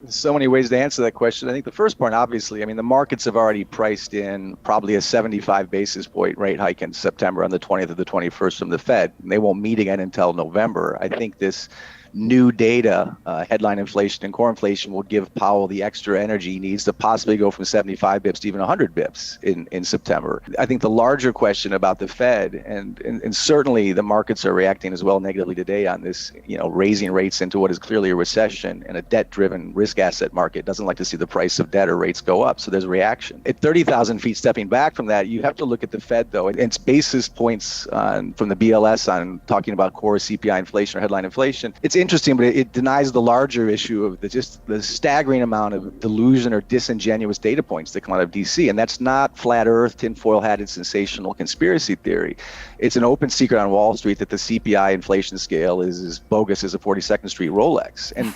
So many ways to answer that question. I think the first part, obviously, I mean, the markets have already priced in probably a 75 basis point rate hike in September on the 20th or the 21st from the Fed. And they won't meet again until November. I think this new data, headline inflation and core inflation, will give Powell the extra energy he needs to possibly go from 75 bips to even 100 bips in September. I think the larger question about the Fed, and certainly the markets are reacting as well negatively today on this, raising rates into what is clearly a recession, and a debt-driven risk asset market doesn't like to see the price of debt or rates go up. So there's a reaction. At 30,000 feet stepping back from that, you have to look at the Fed, though. Its basis points from the BLS on talking about core CPI inflation or headline inflation. It's interesting, but it denies the larger issue of the staggering amount of delusion or disingenuous data points that come out of DC. And that's not flat earth, tinfoil hatted, sensational conspiracy theory. It's an open secret on Wall Street that the CPI inflation scale is as bogus as a 42nd Street Rolex. And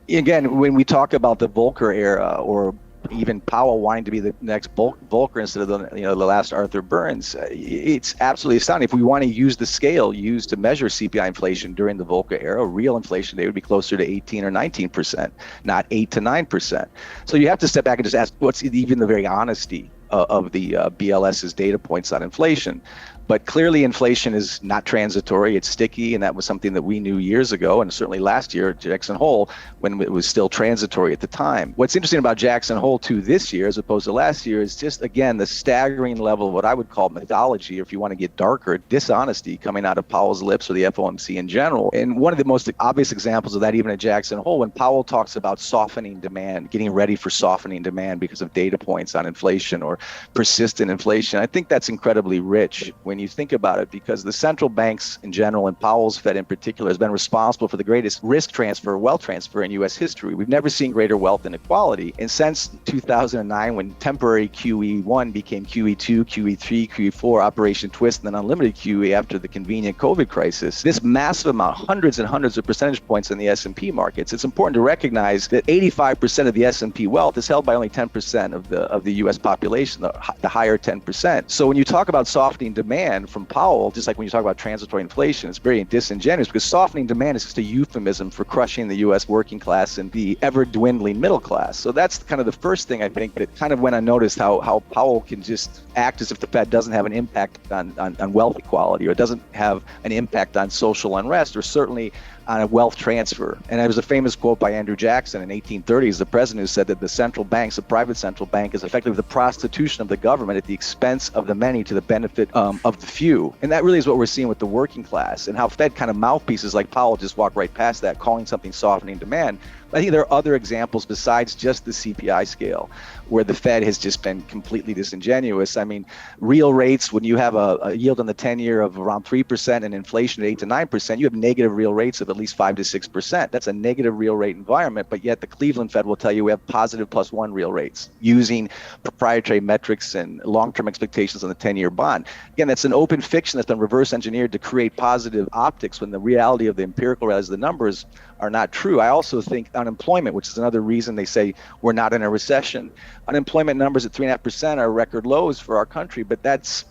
again, when we talk about the Volcker era, or even Powell wanting to be the next Volcker instead of the last Arthur Burns, it's absolutely astounding. If we want to use the scale used to measure CPI inflation during the Volcker era, real inflation, they would be closer to 18 or 19%, not 8 to 9%. So you have to step back and just ask, what's even the very honesty of the BLS's data points on inflation? But clearly inflation is not transitory, it's sticky, and that was something that we knew years ago, and certainly last year at Jackson Hole, when it was still transitory at the time. What's interesting about Jackson Hole 2 this year, as opposed to last year, is just, again, the staggering level of what I would call mythology, or if you want to get darker, dishonesty coming out of Powell's lips or the FOMC in general. And one of the most obvious examples of that, even at Jackson Hole, when Powell talks about softening demand, getting ready for softening demand because of data points on inflation or persistent inflation, I think that's incredibly rich when you think about it, because the central banks in general, and Powell's Fed in particular, has been responsible for the greatest risk transfer, wealth transfer in U.S. history. We've never seen greater wealth inequality. And since 2009, when temporary QE1 became QE2, QE3, QE4, Operation Twist, and then unlimited QE after the convenient COVID crisis, this massive amount, hundreds and hundreds of percentage points in the S&P markets, it's important to recognize that 85% of the S&P wealth is held by only 10% of the U.S. population, the higher 10%. So when you talk about softening demand from Powell, just like when you talk about transitory inflation, it's very disingenuous, because softening demand is just a euphemism for crushing the U.S. working class and the ever-dwindling middle class. So that's kind of the first thing, I think, that kind of went unnoticed, how Powell can just act as if the Fed doesn't have an impact on wealth equality, or doesn't have an impact on social unrest, or certainly on a wealth transfer. And there was a famous quote by Andrew Jackson in 1830s, the president, who said that the central banks, the private central bank, is effectively the prostitution of the government at the expense of the many to the benefit of the few. And that really is what we're seeing with the working class, and how Fed kind of mouthpieces like Powell just walk right past that, calling something softening demand. I think there are other examples besides just the CPI scale where the Fed has just been completely disingenuous. I mean, real rates, when you have a yield on the 10-year of around 3% and inflation at 8 to 9%, you have negative real rates of at least 5 to 6%. That's a negative real rate environment, but yet the Cleveland Fed will tell you we have positive +1 real rates using proprietary metrics and long-term expectations on the 10-year bond. Again, that's an open fiction that's been reverse engineered to create positive optics when the reality of the empirical reality, the numbers are not true. I also think unemployment, which is another reason they say we're not in a recession. Unemployment numbers at 3.5% are record lows for our country, but that's,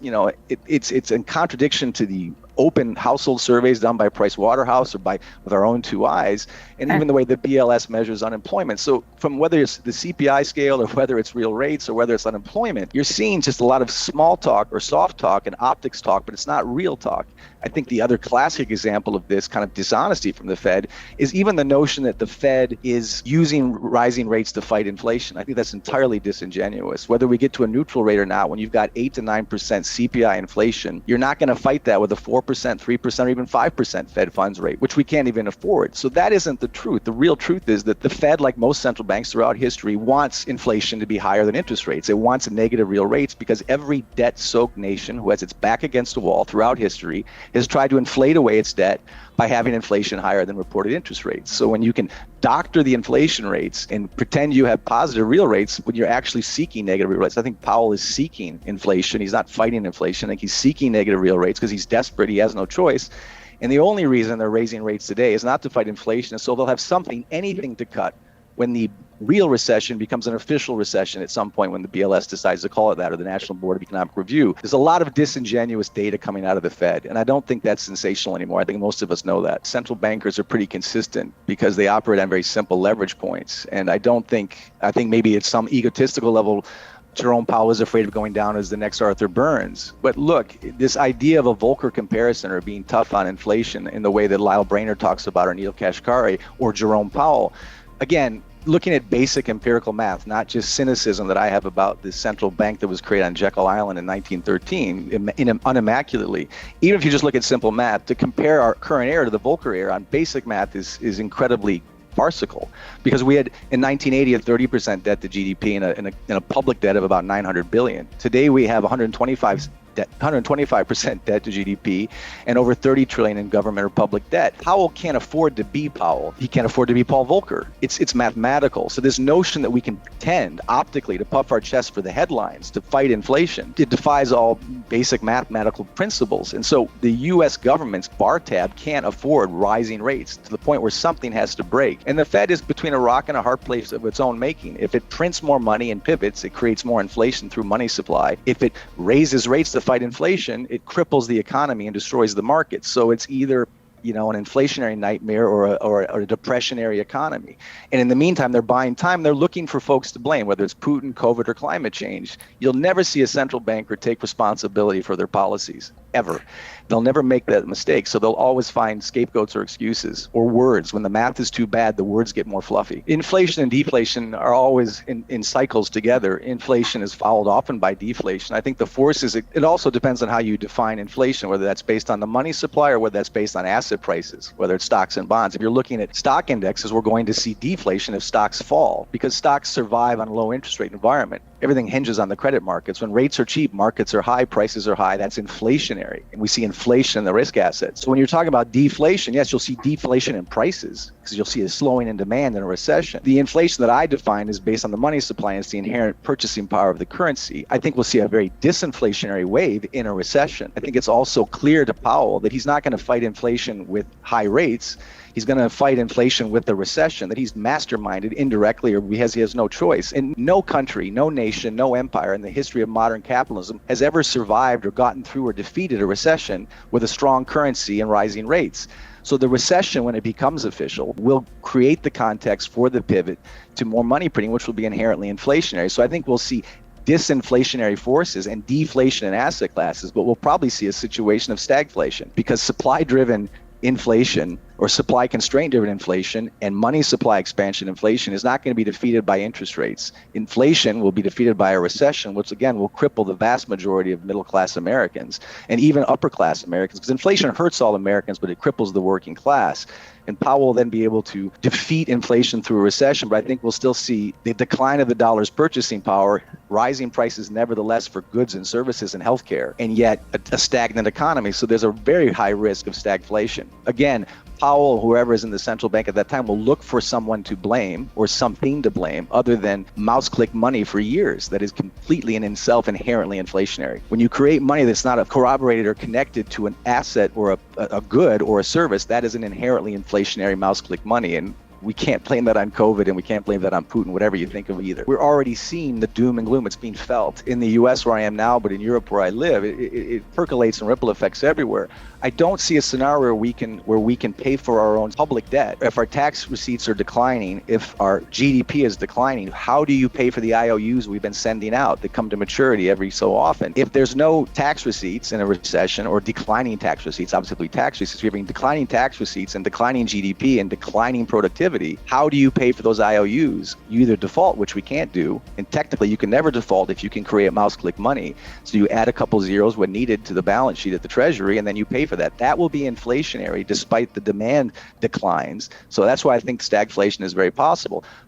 it's in contradiction to the open household surveys done by Price Waterhouse or with our own two eyes, and even the way the BLS measures unemployment. So from whether it's the CPI scale, or whether it's real rates, or whether it's unemployment, you're seeing just a lot of small talk or soft talk and optics talk, but it's not real talk. I think the other classic example of this kind of dishonesty from the Fed is even the notion that the Fed is using rising rates to fight inflation. I think that's entirely disingenuous. Whether we get to a neutral rate or not, when you've got 8 to 9% CPI inflation, you're not going to fight that with a 4%, 3%, or even 5% Fed funds rate, which we can't even afford. So that isn't the truth. The real truth is that the Fed, like most central banks throughout history, wants inflation to be higher than interest rates. It wants negative real rates because every debt-soaked nation who has its back against the wall throughout history has tried to inflate away its debt by having inflation higher than reported interest rates. So when you can doctor the inflation rates and pretend you have positive real rates when you're actually seeking negative real rates. I think Powell is seeking inflation. He's not fighting inflation. I think he's seeking negative real rates because he's desperate. He has no choice. And the only reason they're raising rates today is not to fight inflation, so they'll have something, anything to cut when the real recession becomes an official recession at some point when the BLS decides to call it that, or the National Board of Economic Review. There's a lot of disingenuous data coming out of the Fed, and I don't think that's sensational anymore. I think most of us know that. Central bankers are pretty consistent because they operate on very simple leverage points, and I think maybe at some egotistical level, Jerome Powell is afraid of going down as the next Arthur Burns. But look, this idea of a Volcker comparison or being tough on inflation in the way that Lyle Brainerd talks about, or Neil Kashkari, or Jerome Powell, again, looking at basic empirical math, not just cynicism that I have about the central bank that was created on Jekyll Island in 1913 unimmaculately. Even if you just look at simple math, to compare our current era to the Volcker era on basic math is incredibly farcical, because we had in 1980 a 30% debt to GDP and a public debt of about 900 billion. Today we have 125% debt to GDP and over 30 trillion in government or public debt. Powell can't afford to be Powell. He can't afford to be Paul Volcker. It's mathematical. So this notion that we can pretend optically to puff our chest for the headlines to fight inflation, it defies all basic mathematical principles. And so the US government's bar tab can't afford rising rates to the point where something has to break. And the Fed is between a rock and a hard place of its own making. If it prints more money and pivots, it creates more inflation through money supply. If it raises rates to fight inflation, it cripples the economy and destroys the market. So it's either an inflationary nightmare or a depressionary economy. And in the meantime, they're buying time. They're looking for folks to blame, whether it's Putin, COVID, or climate change. You'll never see a central banker take responsibility for their policies, ever. They'll never make that mistake. So they'll always find scapegoats or excuses or words. When the math is too bad, the words get more fluffy. Inflation and deflation are always in cycles together. Inflation is followed often by deflation. I think the forces, it also depends on how you define inflation, whether that's based on the money supply or whether that's based on asset prices, whether it's stocks and bonds. If you're looking at stock indexes, we're going to see deflation if stocks fall, because stocks survive on a low interest rate environment. Everything hinges on the credit markets. When rates are cheap, markets are high, prices are high. That's inflationary. And we see inflation in the risk assets. So when you're talking about deflation, yes, you'll see deflation in prices because you'll see a slowing in demand in a recession. The inflation that I define is based on the money supply and it's the inherent purchasing power of the currency. I think we'll see a very disinflationary wave in a recession. I think it's also clear to Powell that he's not going to fight inflation with high rates. He's going to fight inflation with the recession, that he's masterminded indirectly or because he has no choice. And no country, no nation, no empire in the history of modern capitalism has ever survived or gotten through or defeated a recession with a strong currency and rising rates. So the recession, when it becomes official, will create the context for the pivot to more money printing, which will be inherently inflationary. So I think we'll see disinflationary forces and deflation in asset classes, but we'll probably see a situation of stagflation, because supply-driven inflation or supply constraint driven inflation and money supply expansion inflation is not going to be defeated by interest rates. Inflation will be defeated by a recession, which again will cripple the vast majority of middle class Americans and even upper class Americans, because inflation hurts all Americans, but it cripples the working class. And Powell will then be able to defeat inflation through a recession, but I think we'll still see the decline of the dollar's purchasing power, rising prices nevertheless for goods and services and healthcare, and yet a stagnant economy. So there's a very high risk of stagflation. Again, Powell, whoever is in the central bank at that time, will look for someone to blame or something to blame other than mouse click money for years that is completely and in itself inherently inflationary. When you create money that's not corroborated or connected to an asset or a good or a service, that is an inherently inflationary mouse click money. And we can't blame that on COVID and we can't blame that on Putin, whatever you think of either. We're already seeing the doom and gloom. It's being felt in the US where I am now, but in Europe where I live, it percolates and ripple effects everywhere. I don't see a scenario where we can pay for our own public debt. If our tax receipts are declining, if our GDP is declining, how do you pay for the IOUs we've been sending out that come to maturity every so often? If there's no tax receipts in a recession or declining tax receipts, obviously tax receipts, we're having declining tax receipts and declining GDP and declining productivity, how do you pay for those IOUs? You either default, which we can't do, and technically you can never default if you can create mouse click money. So you add a couple zeros when needed to the balance sheet at the Treasury, and then you pay for that. That will be inflationary despite the demand declines. So that's why I think stagflation is very possible.